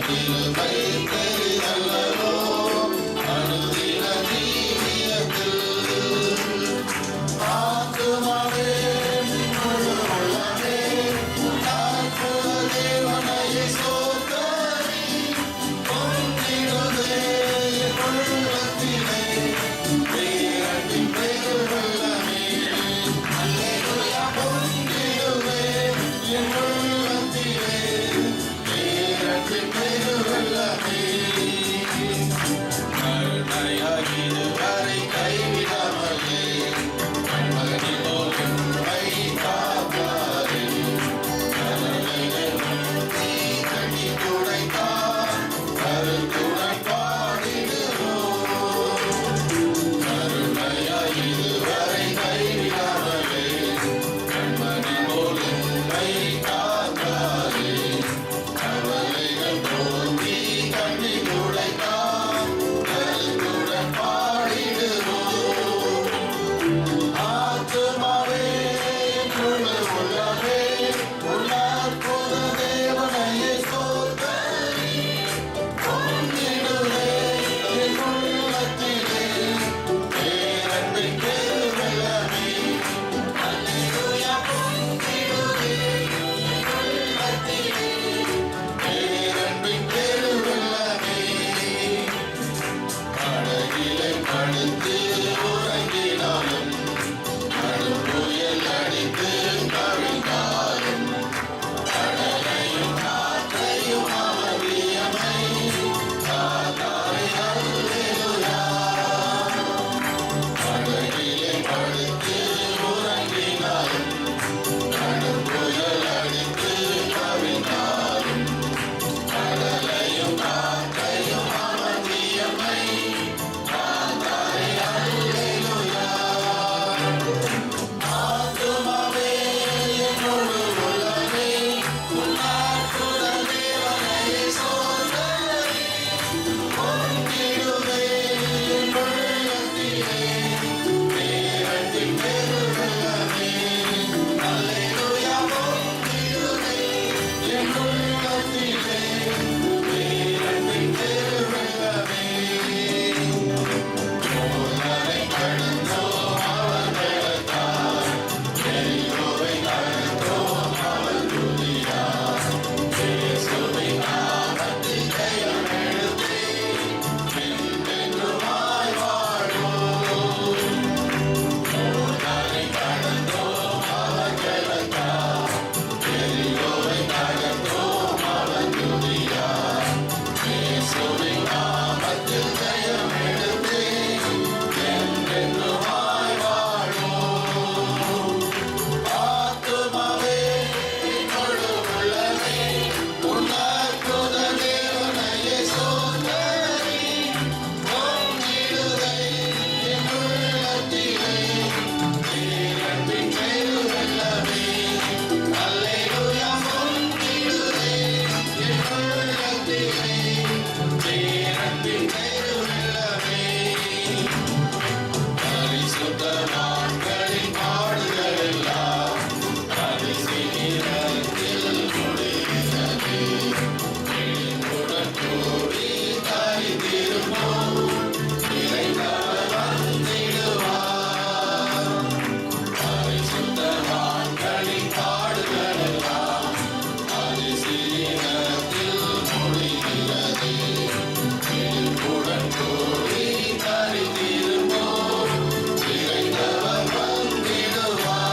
கிருபை பெரிதல்லவோ அனுதின ஜீவியத்தில். ஆத்துமாவே முழு உள்ளமே அற்புத தேவனையே ஸ்தோத்தரி. பொங்கிடுதே என் உள்ளத்திலே பேரன்பின் பெருவெள்ளமே. அல்லேலூயா பொங்கிடுதே என் உள்ளத்திலே பேரன்பின் பெருவெள்ளமே. கருணையாய் இதுவரை கைவிடாமலே கண்மணி போல் என்னை காப்பாரே. கருணைகள் முத்தி கண்ணி துடைத்தார் கருத்துடன் பாடிடுவோம். கருணையாய் இதுவரை கைவிடாமலே கண்மணி போல் என்னை காப்பாரே. கவலைகள் போக்கி கண்ணி துடைத்தார் கருத்துடன் பாடிடுவோம். ஆத்துமாவே முழு உள்ளமே அற்புத தேவனையே ஸ்தோத்தரி. பொங்கிடுதே என் உள்ளத்திலே பேரன்பின் பெருவெள்ளமே. அல்லேலூயா பொங்கிடுதே என் உள்ளத்திலே பேரன்பின் பெருவெள்ளமே. படகிலை படுத்து உறங்கினாலும் நடுப்புயல் அடித்து கவிழ்ந்தாலும் கடலையும் காற்றையும் அவதியமை காத்தாய் அல்லேலூயா. படகிலை படுத்து உறங்கினாலும் நடுப்புயல் அடித்து கவிழ்ந்தாலும் கடலையும் காற்றையும் அவதியமை காத்தாய் அல்லேலூயா. ஆத்துமாவே என்னோடு உள்ளமே உன் அற்புத தேவனையே ஸ்தோத்தரி. பொங்கிடுதே என் உள்ளத்திலே பேரன்பின் பெருவெள்ளமே. அல்லேலூயா பொங்கிடுதே என் உள்ளத்திலே பேரன்பின் பெருவெள்ளமே. போதனை கடந்தோம் அவர் பெயர்த்தார் எரிகோவை கடந்தோம் அவர் துதியார். இயேசுவின் நாமத்தில் ஜெயம் எடுத்தே என்றென்றுமாய் வாழ்வோம். போதனை கடந்தோம் அவர் பெயர்த்தார் எரிகோவை கடந்தோம் அவர் துதியார். இயேசுவின் நாமத்தில் ஜெயம் எடுத்தே என்றென்றுமாய் வாழ்வோம். ஆத்துமாவே என்னோடு உள்ளமே உன் அற்புத தேவனையே ஸ்தோத்தரி. பொங்கிடுதே என் உள்ளத்திலே பேரன்பின் பெருவெள்ளமே. அல்லேலூயா பொங்கிடுதே என் உள்ளத்திலே பேரன்பின் பெருவெள்ளமே. பரிசுத்தவான்களின் பாடுகள் எல்லாம் பரிசீலனத்தில் முடிகிறது. விழிப்புடன் கூடி தரித்திருப்போம் இறைந்தவர் வந்திடுவார். பரிசுத்தவான்களின் பாடுகள் எல்லாம் பரிசீலனத்தில் முடிகிறது. விழிப்புடன் கூடி தரித்திருப்போம் இறைந்தவர் வந்திடுவார்.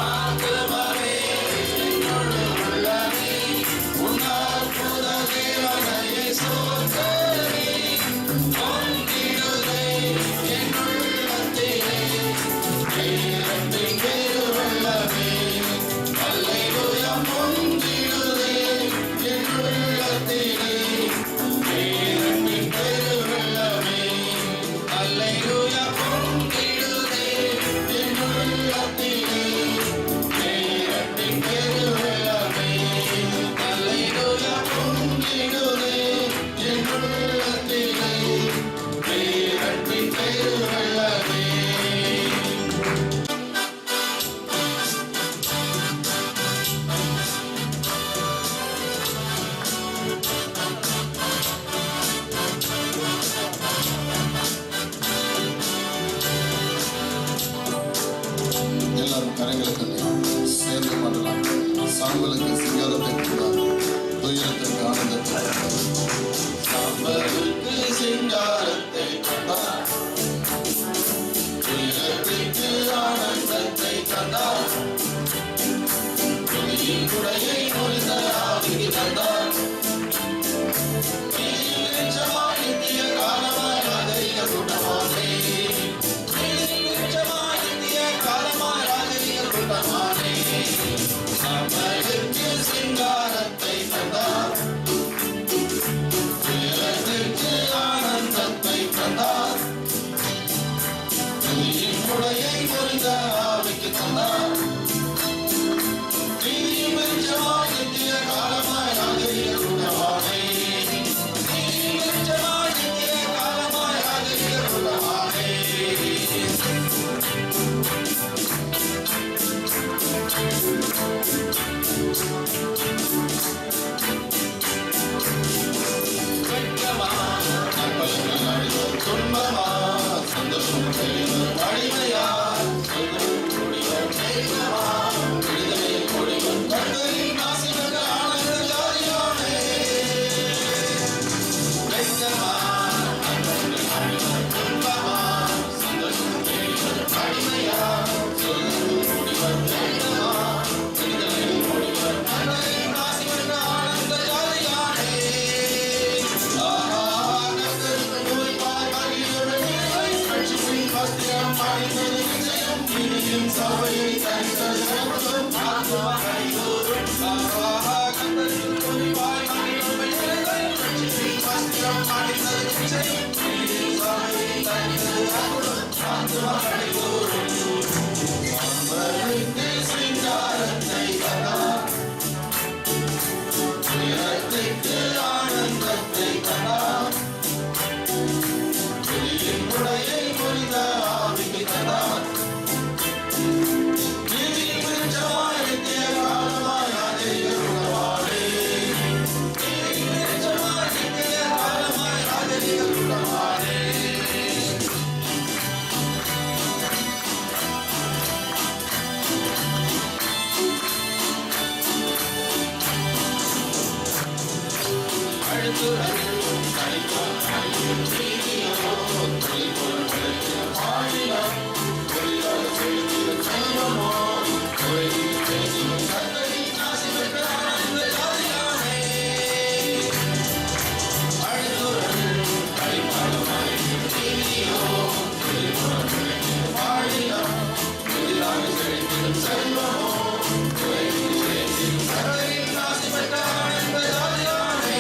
ஆத்துமாவே என்னோடு உள்ளமே உன் அற்புத தேவனையே ஸ்தோத்தரி. பொங்கிடுதே என் உள்ளத்திலே பேரன்பின் பெருவெள்ளமே. அல்லேலூயா பொங்கிடுதே என் உள்ளத்திலே பேரன்பின் பெருவெள்ளமே. அல்லேலூயா பொங்கிடுதே என் உள்ளத்திலே பேரன்பின் பெருவெள்ளமே. அல்லேலூயா பொங்கிடுதே என் ஆனந்தத்தை சாம்பலுக்கு சிங்காரத்தை தந்தார், உலகத்திற்கு ஆனந்தத்தை தந்தார், துணியின் குடையை முறிந்த ஆவிக்கு தந்தார், நித்திய காலமாய் ராஜரிக கூட்டமானே, நித்திய காலமாய் ராஜரிக கூட்டமானே, சாம்பலுக்கு சிங்காரத்தை தந்தார், உலகத்திற்கு ஆனந்தத்தை தந்தார், துணியின் குடையை முறிந்த ஆவிக்கு தந்தார், நீதியும் வெளிச்சமாய் நித்திய காலமாய் ராஜரிக கூட்டமானே, நீதியும் வெளிச்சமாய் நித்திய காலமாய் ராஜரிக கூட்டமானே. வெட்கமா நற்பலன்கள் அடைவது துன்பமா, சந்தோஷம் பெறுவது வலிமையா, சொல்லும் முடிவர் தெய்வமா, விடுதலை கொடிவர் கர்த்தரின் ஆசீர்வாத ஆனந்த ஜாதியானே. வெட்கமா நற்பலன்கள் அடைவது துன்பமா, சந்தோஷம் பெறுவது வலிமையா, சொல்லும் முடிவர் தெய்வமா, விடுதலை கொடிவர் கர்த்தரின் ஆசீர்வாத ஆனந்த ஜாதியானே. ஆஹா கர்த்தருக்கு நோய்வாய் மகிழ்வுடன் ரட்சிப்பின் வஸ்திரம் அணிந்தது நிச்சயம், இனியும் சபையை தரித்தது அற்புதம், ஆத்துமா கைகூடும். ஆஹா கர்த்தருக்கு நோய்வாய் மகிழ்வுடன் ரட்சிப்பின் வஸ்திரம் அணிந்தது நிச்சயம், இனியும் சபையை தரித்தது அற்புதம், ஆத்துமா கைகூடும். சாம்பலுக்கு சிங்காரத்தை தந்தார், உயரத்திற்கு ஆனந்தத்தை தந்தார், துணியின் குடையை முறிந்த ஆவிக்கு தந்தார், நீதியின் வெளிச்சமாய் நித்திய காலமாய் ராஜரிக கூட்டமானே, நீதியின் வெளிச்சமாய் நித்திய காலமாய் ராஜரிக கூட்டமானே. அழுத்துறதும் தனிப்பாய் நீதியோ தொழில்பொருள் கிடைக்கிற பாடினம், தொழிலாளர் செலுத்திய செல்வமோ, தொழிலில் பேசியும் கர்த்தரின் ஆசி பெற்ற ஆனந்த ஜாதியானே. அழுத்துறதும் தனிப்பாய் நீதியோ தொழில்பொருள் கிடைக்கிற பாடினம், தொழிலாளர் செலுத்திய செல்வமோ, தொழிலில் பேசியும் கர்த்தரின் ஆசி பெற்ற ஆனந்த ஜாதியானே.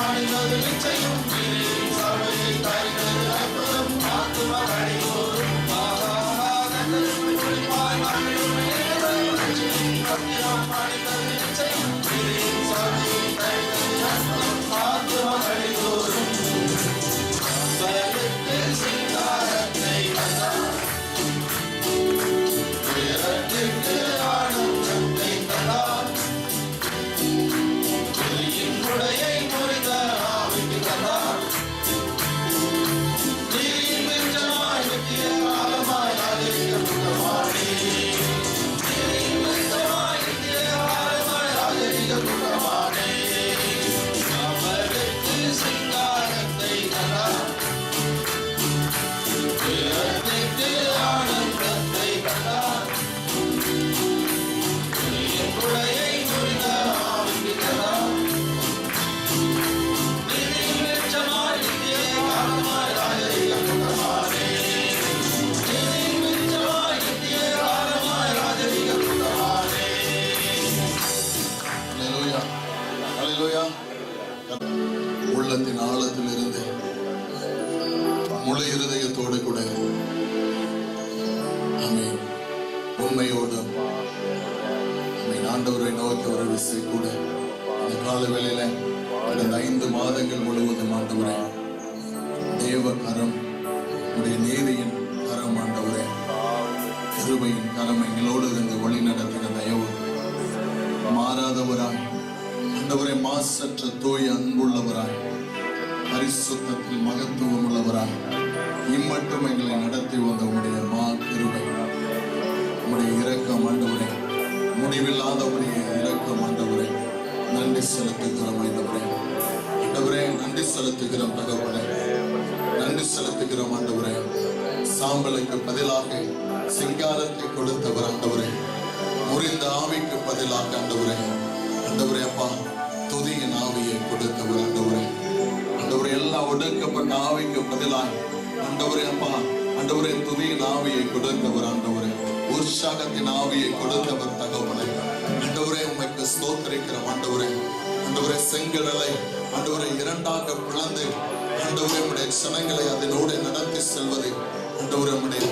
அணிந்தது நிச்சயம், இனியும் சபையை தரித்தது அற்புதம், ஆத்துமா கைகூடும். ஆஹா கர்த்தருக்கு நோய்வாய் மகிழ்வுடன் ரட்சிப்பின் வஸ்திரம் அணிந்தது நிச்சயம், இனியும் சபையை தரித்தது அற்புதம், ஆத்துமா கைகூடும். சாம்பலுக்கு சிங்காரத்தை தந்தார், உயரத்திற்கு ஆனந்தத்தை தந்தார், துணியின் குடையை முறிந்த ஆவிக்கு தந்தார், நீதியின் வெளிச்சமாய் நித்திய காலமாய் ராஜரிக கூட்டமானே, நீதியின் வெளிச்சமாய் நித்திய காலமாய் ராஜரிக கூட்டமானே. சாம்பலுக்கு சிங்காரத்தை தந்தார், உயரத்திற்கு ஆனந்தத்தை தந்தார், துணியின் குடையை முறிந்த ஆவிக்கு தந்தார், நீதியின் வெளிச்சமாய் நித்திய காலமாய் ராஜரிக கூட்டமானே, நீதியின் வெளிச்சமாய் நித்திய காலமாய் ராஜரிக கூட்டமானே. அல்லேலூயா, அல்லேலூயா. உள்ளத்தின் ஆழத்திலிருந்து முழு இருதயத்தோடு கூட ஆமென் உண்மையோடும் ஆமென் ஆண்டவரை நோக்கி ஒரு விசை கூட இந்த கால வேளையில கடந்த 5 மாதங்கள் முழுவதும் ஆண்டவரே தேவ கரம், உடைய நீதியின் கரம் ஆண்டவரே, கிருபையின் கரம் எங்களோடு இருந்து வழி நடத்தின தயவு மாறாதவராய் ஆண்டவரே, மாசற்ற தூய அன்புள்ளவராய், பரிசுத்தத்தில் மகத்துவம் உள்ளவராய் இம்மட்டும் எங்களை நடத்தி வந்த உடைய மா கிருபை உம்முடைய இரக்கம் ஆண்டவரே, முடிவில்லாத உம்முடைய இரக்கம் ஆண்டவரே, நன்றி செலுத்துகிறோம் ஆண்டவரே. ஆண்டவரே நன்றி செலுத்துகிறோம் தகப்பனே, நன்றி செலுத்துகிறோம் ஆண்டவரே. சாம்பலுக்கு பதிலாக சிங்காரத்தை கொடுத்தவர் ஆண்டவரே, முறிந்த ஆவிக்கு பதிலாக ஆண்டவரே, ஆண்டவரே அப்பா துதியின் ஆவியை கொடுத்தவர் ஆண்டவரே. ஆண்டவரே எல்லா ஒடுக்கப்பட்ட ஆவிக்கு பதிலாக ஆண்டவரே அப்பா ஆண்டவரே துதியின் ஆவியை கொடுத்தவர் ஆண்டவரே, உற்சாகத்தின் ஆவியை கொடுத்தவர் தகப்பனே. ஆண்டவரே உமக்கு ஸ்தோத்திரிக்கிறோம் ஆண்டவரே. ஆண்டவரே செங்கடலை ஆண்டவரை இரண்டாக பிளந்து ஆண்டவரே உடைய சனங்களை அதனோடு நடத்தி செல்வது ஆண்டவரே உடைய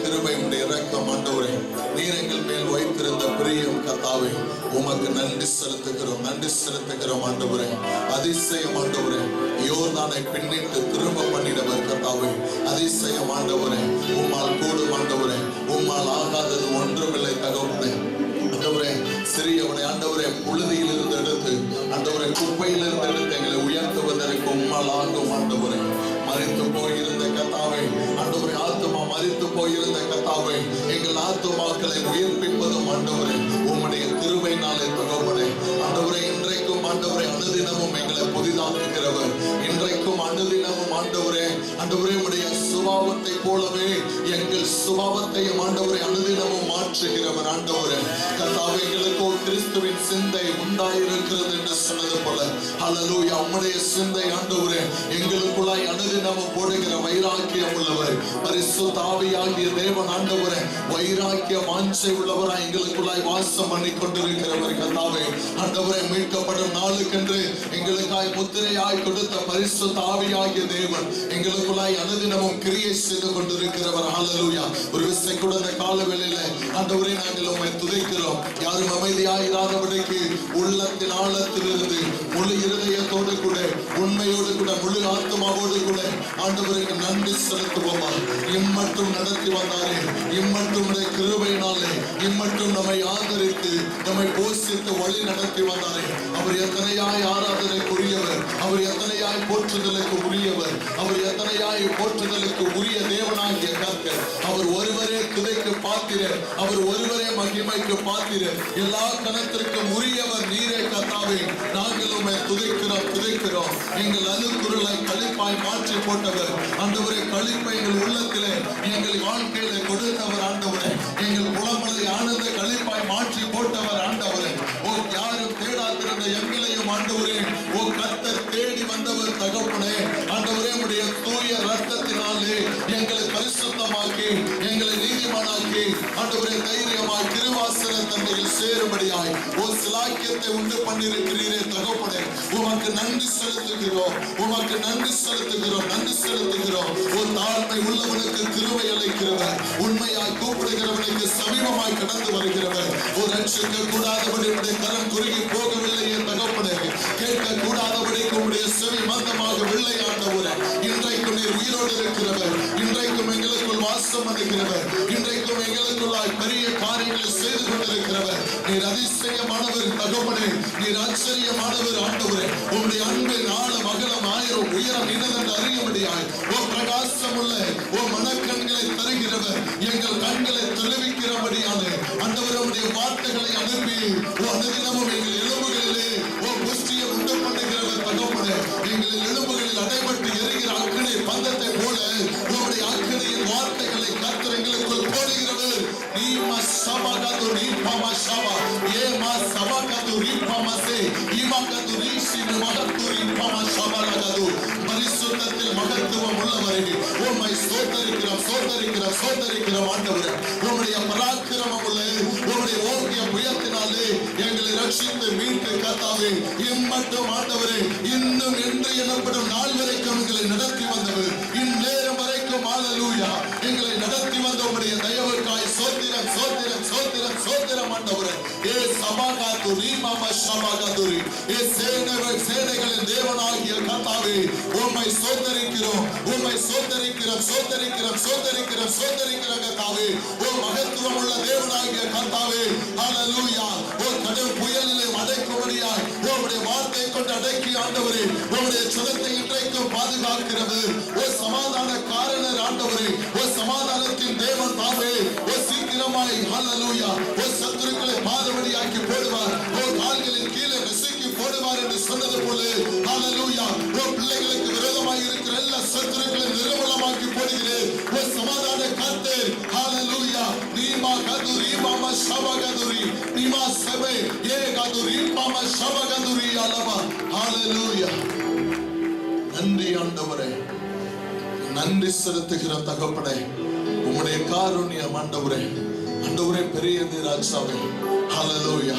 கிருபை உடைய இரக்கம் ஆண்டவரே, நீர் எங்கள் மேல் வைத்திருந்த பிரியம் கர்த்தாவே உமக்கு நன்றி செலுத்துகிறோம், நன்றி செலுத்துகிறோம் ஆண்டவரே. அதிசயம் ஆண்டவரே, யோர்தானை பின்னிட்டு திரும்ப பண்ணினவர் கர்த்தாவே, அதிசயம் ஆண்டவரே. உம்மால் கூடும் ஆண்டவரே, உம்மால் ஆகாதது ஒன்றுமில்லை தகவலே. ஆண்டவரே சிறியவனை ஆண்டவரே புழுதியில் இருந்து எடுத்து ஆண்டவரை குப்பையில் இருந்து எடுத்து எங்களை உயர்த்துவதற்கு உம்மால் ஆகும் ஆண்டவரே. மறித்து போயிருந்த கர்த்தாவே ஆண்டவரே, ஆத்துமா மறித்து போயிருந்த கர்த்தாவே, எங்கள் ஆத்துமாக்களை உயிர்ப்பிப்பதும் ஆண்டவரே உம்முடைய கிருபையினாலே தகப்பனே. ஆண்டவரே இன்றைக்கும் ஆண்டவரே அனுதினமும் எங்களை புதிதாக்குகிறவர், இன்றைக்கும் அனுதினமும் ஆண்டவரே உம்முடைய சுபாவத்தை போலவே எங்கள் சுபாவத்தையும் ஆண்டவரே அனுதினமும் மாற்றுகிறவர் ஆண்டவரே. கர்த்தாவே எங்களுக்கோ கிறிஸ்துவின் சிந்தை உண்டாயிருக்கிறது என்று சொன்னது போல ஹல்லேலூயா, உம்முடைய சிந்தை ஆண்டவரே எங்களுக்குள்ளாய் அனுதினமும் போடுகிற வைராக்கியம் உள்ளவர் பரிசுத்த ஆவியாகிய தேவன் ஆண்டவரே, வைராக்கிய வாஞ்சை உள்ளவராய் எங்களுக்குள்ளாய் வாசம் பண்ணி கொண்டிருக்கிறவர் கர்த்தாவே. ஆண்டவரே மீட்கப்படும் நாளுக்கென்று எங்களுக்காய் முத்திரையாய் கொடுத்த பரிசுத்த ஆவியாகிய தேவன் எங்களுக்குள்ளாய் அனுதினமும் கிரியை செய்து கொண்டிருக்கிறவர் ஹல்லேலூயா. ஒரு விசை கூட இந்த காலவெளியில ஆண்டவரே நாங்கள் உம்மை துதிக்கிறோம். யாரும் அமைதியாயிராதபடிக்கு உள்ளத்தின் ஆழத்திலிருந்து முழு இருதயத்தோடு கூட உண்மையோடு கூட முழு ஆத்மாவோடு கூட ஆண்டவருக்கு நன்றி செலுத்துவோமா. இம்மட்டும் நடத்தி வந்தாரே, இம்மட்டும் கிருபையினாலே இம்மட்டும் நம்மை ஆதரித்து நம்மை போஷித்து வழி நடத்தி வந்தாரே, அவர் எத்தனையாய் ஆராதனைக்குரியவர், அவர் எத்தனையாய் போற்றுதலுக்கு உரியவர், அவர் எத்தனையாய் போற்றுதலுக்கு உரிய தேவனாகிய கர்த்தர். அவர் ஒருவரே துதிக்கு பாத்திரர், அவர் ஒருவரே மகிமைக்கு பாத்திரர், எல்லா கணத்திற்கும் உரியவர் நீரே கர்த்தாவே. நாங்கள் உம்மை துதிக்கிறோம். எங்கள் அழுக்குறலை களிப்பாய் மாற்றி போட்டவர் ஆண்டவரே, களிப்பை எங்கள் உள்ளத்திலே எங்கள் வாழ்க்கையில கொடுத்தவர் ஆண்டவரே, எங்கள் புலம்பலை ஆனந்த களிப்பாய் மாற்றி போட்டவர் ஆண்டவரே. ஓ யாரும் தேடாதிருந்த எங்களையும் ஆண்டவரே ஓ கர்த்தர் தேடி வந்தவர் தகப்பனே. ஆண்டவரே உம்முடைய தூய ரத்தத்தினாலே எங்களை பரிசுத்தமாக்கி எங்களை நீதிமானாக்கி ஆண்டவரே தைரியமாய் திருவாசன தந்தையில் சேரும்படியாய் ஓ சிலாக்கியத்தை உண்டு பண்ணியிருக்கிறீரே தகப்பனே, உமக்கு நன்றி செலுத்துகிறோம், உமக்கு நன்றி செலுத்துகிறோம், நன்றி செலுத்துகிறோம். ஒரு தாழ்மை உள்ளவனுக்கு கிருபை அளிக்கிறவர், உண்மையாய் கூப்பிடுகிறவனுக்கு சமீபமாய் கடந்து வருகிறவர், ஒரு ரட்சிக்க கூடாதபடி உடைய கரம் குறுகி போகவில்லையே தகப்பனே, கேட்க கூடாதபடிக்கு உடைய செவி மந்தமாகவில்லை ஆண்டவரே. இன்றைக்கும் நீர் உயிரோடு இருக்கிறவர், இன்றைக்கும் எங்களுக்குள் வாசம் பண்ணுகிறவர், இன்றைக்கும் எங்களுக்குள்ளாய் பெரிய காரியங்களை செய்து கொண்டிருக்கிறவர். நீர் அதிசயமானவர் தகப்பனே, நீர் ஆச்சரியமானவர் ஆண்டவரே. உம்முடைய அன்பின் ஆழம் அகலம் ஆயிரம் உயரம் இனதென்று அறியும்படியாய் ஓ பிரகாசம் உள்ள ஓ மனக்கண்களை தருகிறவர், எங்கள் கண்களை தெளிவிக்கிறபடியான ஆண்டவர் உம்முடைய வார்த்தைகளை அனுப்பி ஓ அனுதினமும் எங்கள் எலும்புகளிலே ஓ புஷ்டியை உண்டு பண்ணுகிறவர் தகப்பனே. எங்கள் எலும்புகளில் அடைபட்டு எரிகிற அக்கினி பந்தத்தை போல உம்முடைய அக்கினியின் வார்த்தைகளை கர்த்தர் எங்களுக்குள் போடுகிறவர். நீமா சபாகது நீமா சபா ஏமா சபாகது நீமாசே ஈமாகது நீசின மகத்து நீமா சபாலகது பரிசுத்தத்தில் மகத்துவம் உள்ளவரே உம்மை சோதரிக்கிறோம் ஆண்டவரே. உம்முடைய பராக்கிரமம் உள்ள உம்முடைய ஓங்கிய புயத்தினாலே எங்களை ரட்சித்து மீட்டு கர்த்தாவே இம்மட்டும் ஆண்டவரே இன்னும் என்று எனப்படும் நாள் வரைக்கும் எங்களை நடத்தி வந்தவர், இந்நேரம் வரைக்கும் ஹல்லேலூயா எங்களை நடத்தி வந்த உம்முடைய தயவுக்காய் சோத்திரம் சோத்திரம் சோத்திரம் சோத்திரம் ஆண்டவரே. ஏ சபாகாதுரி மாமா சபாகாதுரி ஏ சேனைகளின் தேவனாகிய கர்த்தாவே உம்மை சோதரிக்கிறோம், உம்மை சோதரிக்கிறோம் சோதரிக்கிறோம் சோதரிக்கிறோம் சோதரிக்கிறோம் கர்த்தாவே. ஓ மகத்துவம் உள்ள தேவனாகிய கர்த்தாவே ஹல்லேலூயா. ஓ கடும் புயலிலே அடைக்கும்படியாய் உம்முடைய வார்த்தை கொண்டு அடக்கி ஆண்டவரே உம்முடைய சுதத்தை இன்றைக்கும் பாதுகாக்கிறது. ஓ சமாதான காரணர் ஆண்டவரே, ஓ சமாதானத்தின் தேவன் தாவே, ஓ சீக்கிரம் வேகமாய் ஹalleluya ஒரு சத்துருக்களை பாதபடியாக்கி போடுவார், ஒரு கால்களின் கீழே நசுக்கி போடுவார் என்று சொன்னது போல ஹalleluya ஒரு பிள்ளைகளுக்கு விரோதமாய் இருக்கிற எல்லா சத்துருக்களையும் நிர்மூலமாக்கி போடுகிறேன். ஒரு சமாதான கர்த்தர் ஹalleluya நீமா கதுரி மாமா ஷபகதுரி நீமா சபே ஏ கதுரி மாமா ஷபகதுரி அலவா ஹalleluya. நன்றி ஆண்டவரே, நன்றி செலுத்துகிற தகப்பனே, உம்முடைய காருண்யம் ஆண்டவரே, ஆண்டவரே பெரியது ராஜாவே ஹalleluya.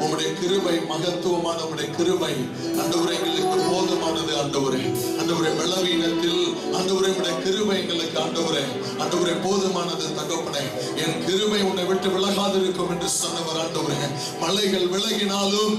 உம்முடைய கிருபை மகத்துவமான உம்முடைய கிருபை ஆண்டவரே எங்களுக்கு போதுமானது ஆண்டவரே. ஆண்டவரே பலவீனத்தில் ஆண்டவரே உம்முடைய கிருபை எங்களுக்கு ஆண்டவரே போதுமானது தகப்பனே. என் கிருபை உன்னை விட்டு விலகாதிருக்கும் என்று சொன்னவர் ஆண்டவரே. மலைகள் விலகினாலும்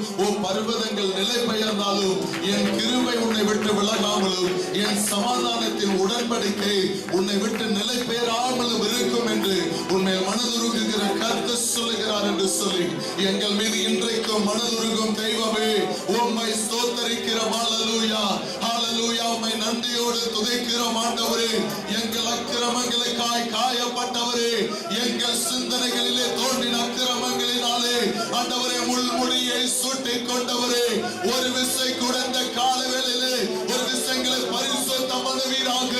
பர்வதங்கள் நிலை பெயர்ந்தாலும் என் கிருபை உன்னை விட்டு விலகாமலும் என் சமாதானத்தின் உடன்படிக்கை உன்னை விட்டு நிலை பெயராமலும் இருக்கும் என்று உன்னை மனதுருகுகிற கர்த்தர் சொல்லுகிறார் என்று சொல்லி எங்கள் மீது இன்றைக்கும் மனதுருகும் தெய்வமே உம்மை ஸ்தோத்தரிக்கிறோம். ஹalleluya ஹalleluya உம்மை நன்றியோடு துதிக்கிறோம் ஆண்டவரே. எங்கள் அக்கிரமங்களுக்காய் காயப்பட்டவரே, எங்கள் சிந்தனைகளிலே தோன்றின அக்கிரமங்களினாலே ஆண்டவரே முள்முடியை சூட்டிக் கொண்டவரே, ஒரு விசை கூட இந்த காலவேளையிலே ஒரு விசைகளை பரிசுத்தம் பண்ணுவீராக.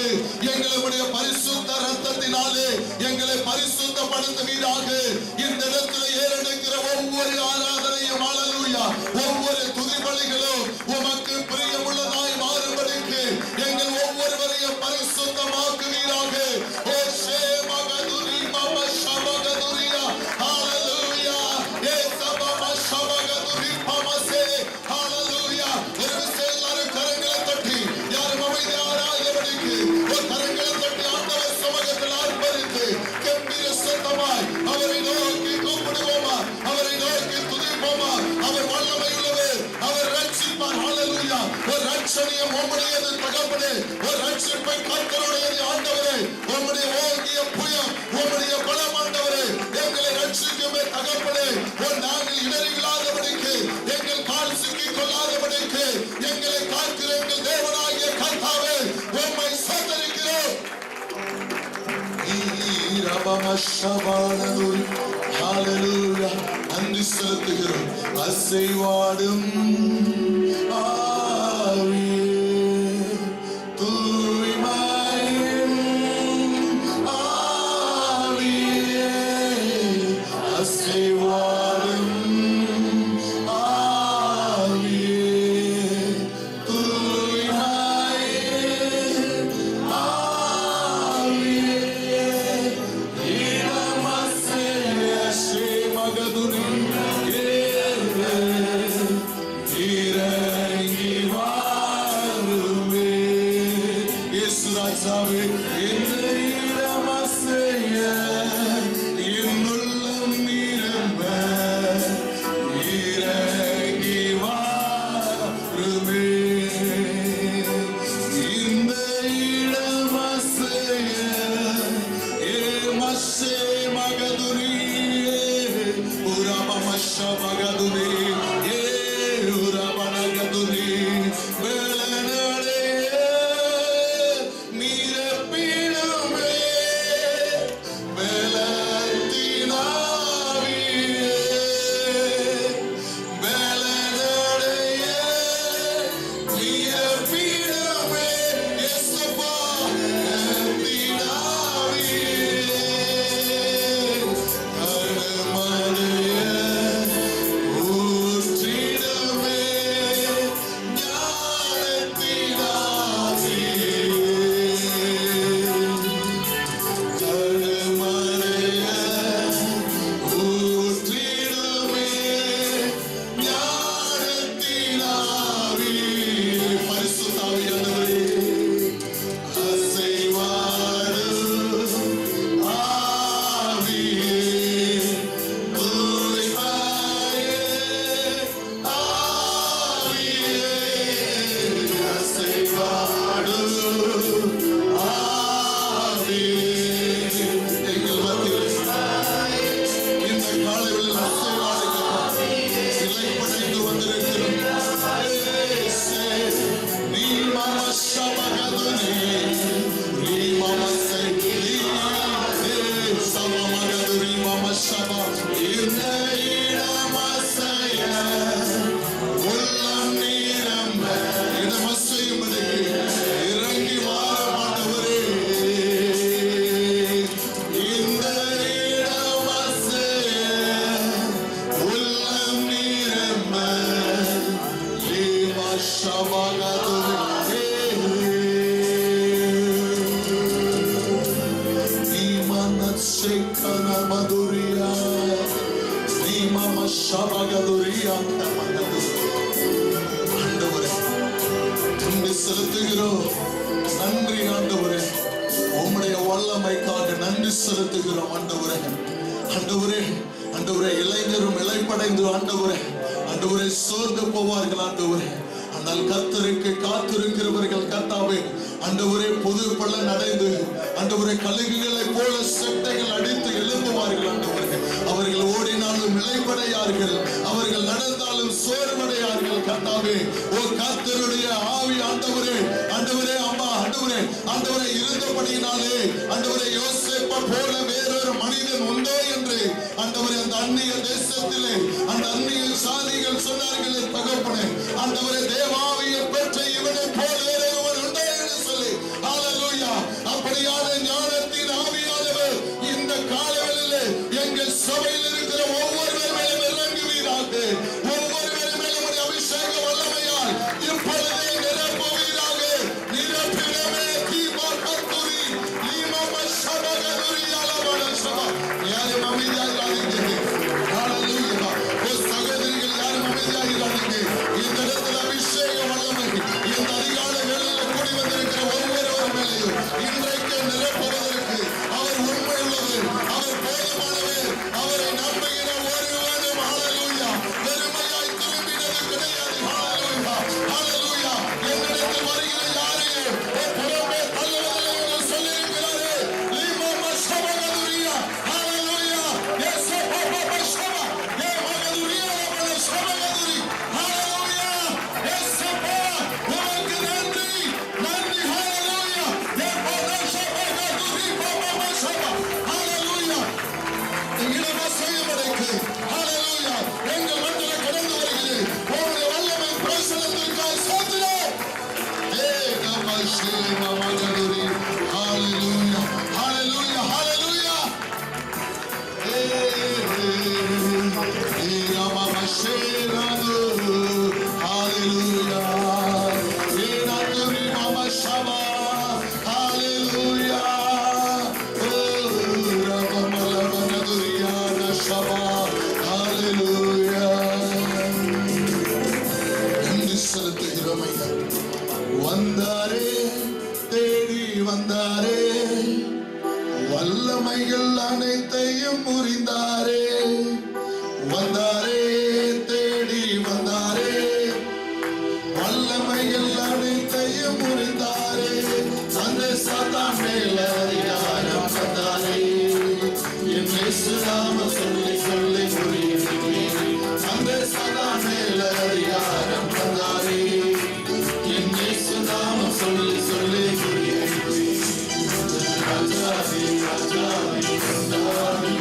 எங்களுடைய பரிசுத்த ரத்தத்தினாலே எங்களை பரிசுத்தப்படுத்துவீராக. இந்த இடத்தில் ஏறெடுக்கிற ஒவ்வொரு ஆராதனையும் ஹalleluya ஒவ்வொரு துதிபலிகளும் உமக்கு பிரியமுள்ளதாய் மாறும்படிக்கு எங்கள் ஒவ்வொருவரையும் பரிசுத்தமாக்குவீராக. ஓ ஷேமகதுரி மாமா ஷபகதுரியா ஹalleluya ஏ சபமா ஷபகதுரி பமசே ஹalleluya. ஒரு விசை எல்லாரும் கரங்களை தட்டி யாரும் அமைதியாராதபடிக்கு ஒரு கரங்களை தட்டி ஆண்டவர் சமூகத்தில் ஆர்ப்பரித்து கம்பீர சத்தமாய் அவரை நோக்கி கூப்பிடுவோமா, அவரை நோக்கி துதிப்போமா. அவர் வல்லமை உள்ளவர், அவர் ரட்சிப்பார் ஹalleluya. ஒரு ரட்சணியம் உம்முடையது தகப்பனே, ஒரு ரட்சிப்பை கர்த்தருடையது ஆண்டவரே. உம்முடைய ஓங்கிய புயம் உம்முடைய பலம் ஆண்டவரே எங்களை ரட்சிக்குமே தகப்பனே. நாங்கள் இடறிவிழாதபடிக்கு எங்கள் கால் சிக்கிக் கொள்ளாதபடிக்கு எங்களை காக்கிற எங்கள் தேவனாகிய கர்த்தாவே உம்மை ஸ்தோத்திரிக்கிறோம். ஹalleluya நன்றி செலுத்துகிறோம். அசைவாடும் ஆவியே தூய்மையின் ஆவியே அசைவாடும் ஆவியே தூய்மையின் ஆவியே ஆண்டவரே நன்றி செலுத்துகிறோம். நன்றி ஆண்டவரே, உம்முடைய வல்லமைக்காக நன்றி செலுத்துகிறோம் ஆண்டவரே. ஆண்டவரே ஆண்டவரே, இளைஞரும் இளைப்படைந்து ஆண்டவரே ஆண்டவரே சோர்ந்து போவார்கள் ஆண்டவரே. ஆனால் கர்த்தருக்கு காத்திருக்கிறவர்கள் கர்த்தாவே ஆண்டவரே புது பலன் அடைந்து ஆண்டவரே கழுகுகளை போல செட்டைகள் அடித்து எழும்புவார்கள் ஆண்டவரே. அவர்கள் ஓடினாலும் இளைப்படையார்கள், அவர்கள் நடந்தாலும் சோர்வடையார்கள் கர்த்தாவே. ஓ கர்த்தருடைய ஆவி ஆண்டவரே ஆண்டவரே அம்மா ஆண்டவரே ஆண்டவரே இருந்தபடியினாலே ஆண்டவரே யோசேப்பை போல வேறொரு மனிதன் உண்டோ என்று ஆண்டவரே அந்த அந்நிய தேசத்திலே அந்த அந்நிய சாதிகள் சொன்னார்களே தகப்பனே ஆண்டவரே தேவாவியை பெற்ற இவனை போல வேறொருவன் உண்டோ என்று சொல்லி ஹல்லேலூயா. அப்படியான ஞானத்தின் ஆவியானவர் இந்த காலவெளியிலே எங்கள் சபையில் இருக்கிற ஒவ்வொருவர் மேலும் இறங்குவீராக. ஒவ்வொருவர் மேலும் ஒரு அபிஷேக வல்லமையால் இப்பொழுதே நிரப்புவீராக. நிரப்பிடமே தீபா கத்துரி ஈமம சபகதுரி அலவன சபா. யாரும் அமைதியாகிறாதீங்க. ஹல்லேலூயா. ஓ சகோதரிகள் யாரும் அமைதியாகிறாதீங்க. இந்த இடத்துல அபிஷேக வல்லமை இந்த அதிகாலை வேளையில கூடி வந்திருக்கிற ஒவ்வொருவர் மேலையும் இன்றைக்கு நிரப்புவதற்கு அவர் உண்மை உள்ளவர், அவர் போதுமானவர். அவரை நம்புகிற ஒருவனும் ஹல்லேலூயா வெறுமையாய் திரும்பினது கிடையாது. ஹல்லேலூயா ஹல்லேலூயா. என்னிடத்தில் வருகிற யாரையும் புறம்பே தள்ளுவதில்லை என்று சொல்லியிருக்கிறாரே. லீமம சபகதுரியா ஹல்லேலூயா. இயேசு பாபா சபா ஏ மகதுரியா ரபன சபகதுரி ஹல்லேலூயா. இயேசு பா உமக்கு நன்றி நன்றி ஹல்லேலூயா. ஏ பாபா சபகதுரி பாபா சபா ஹல்லேலூயா. எங்கள் வசையமடைக்கு ஹல்லேலூயா. எங்கள் மண்டல கடந்து வருகிறது உம்முடைய வல்லமை பிரசன்னத்திற்காக ஸ்தோத்திரம். ஏ கமஷே மமகதுரி ஹல்லேலூயா ஹல்லேலூயா ஹல்லேலூயா. ஏ கமஷே ரது ஹல்லேலூயா. ஏ நதுரி மமஷபா ஹல்லேலூயா. ஓ ரகமலவனதுரியா நஷபா ஹல்லேலூயா. நன்றி செலுத்துகிறோம் ஐயா. வந்தாரே தேடி வந்தாரே, வல்லமைகள் அனைத்தையும் முறிந்தாரே. வந்தாரே தேடி வந்தாரே, வல்லமைகள் அனைத்தையும் முறிந்தாரே. அந்த சாத்தான் மேல் அதிகாரம் வந்தாரே. என் இயேசு நாம சொல்லி சொல்லி புரியுகிறேன். அந்த சாத்தான் மேல் அதிகாரம் வந்தாரே. என் இயேசு நாம சொல்லி சொல்லி புரியுகிறேன். ராஜாவே ராஜாவே வந்தாரே.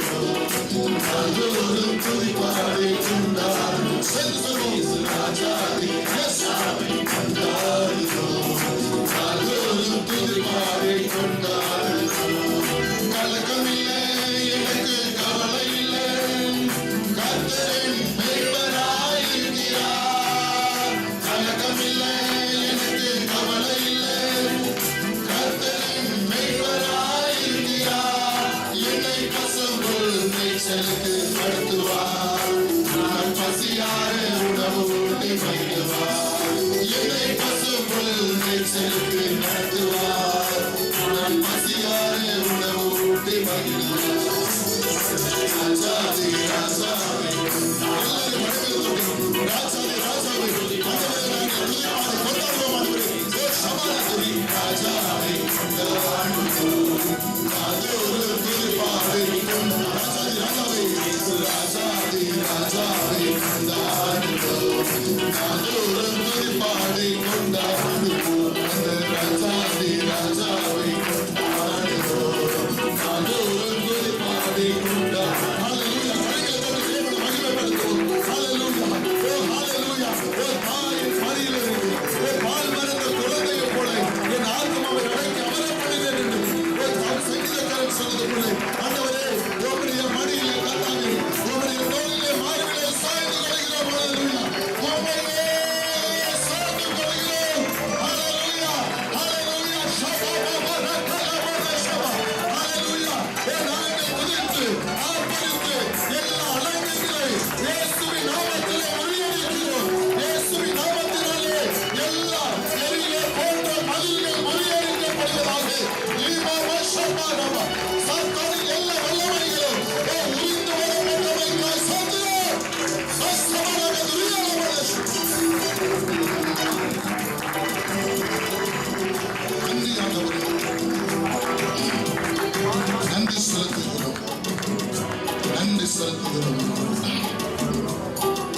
நன்றி செலுத்துகிறோம்,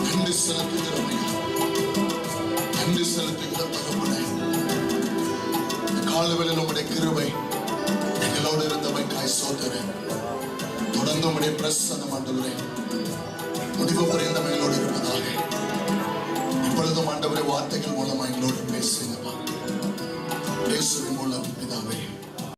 நன்றி செலுத்துகிறோம், நன்றி செலுத்துகிற தகப்பனே. இந்த காலவேளையில் உம்முடைய கிருபை எங்களோடு இருந்தமைக்காய் ஸ்தோத்திரம். தொடர்ந்து உம்முடைய பிரசன்னம் ஆண்டவரே முடிவு பரியந்தம் எங்களோடு இருப்பதாக. இப்பொழுதும் ஆண்டவரே வார்த்தைகள் மூலமா எங்களோடு பேசுங்கப்பா. இயேசுவின் மூலம்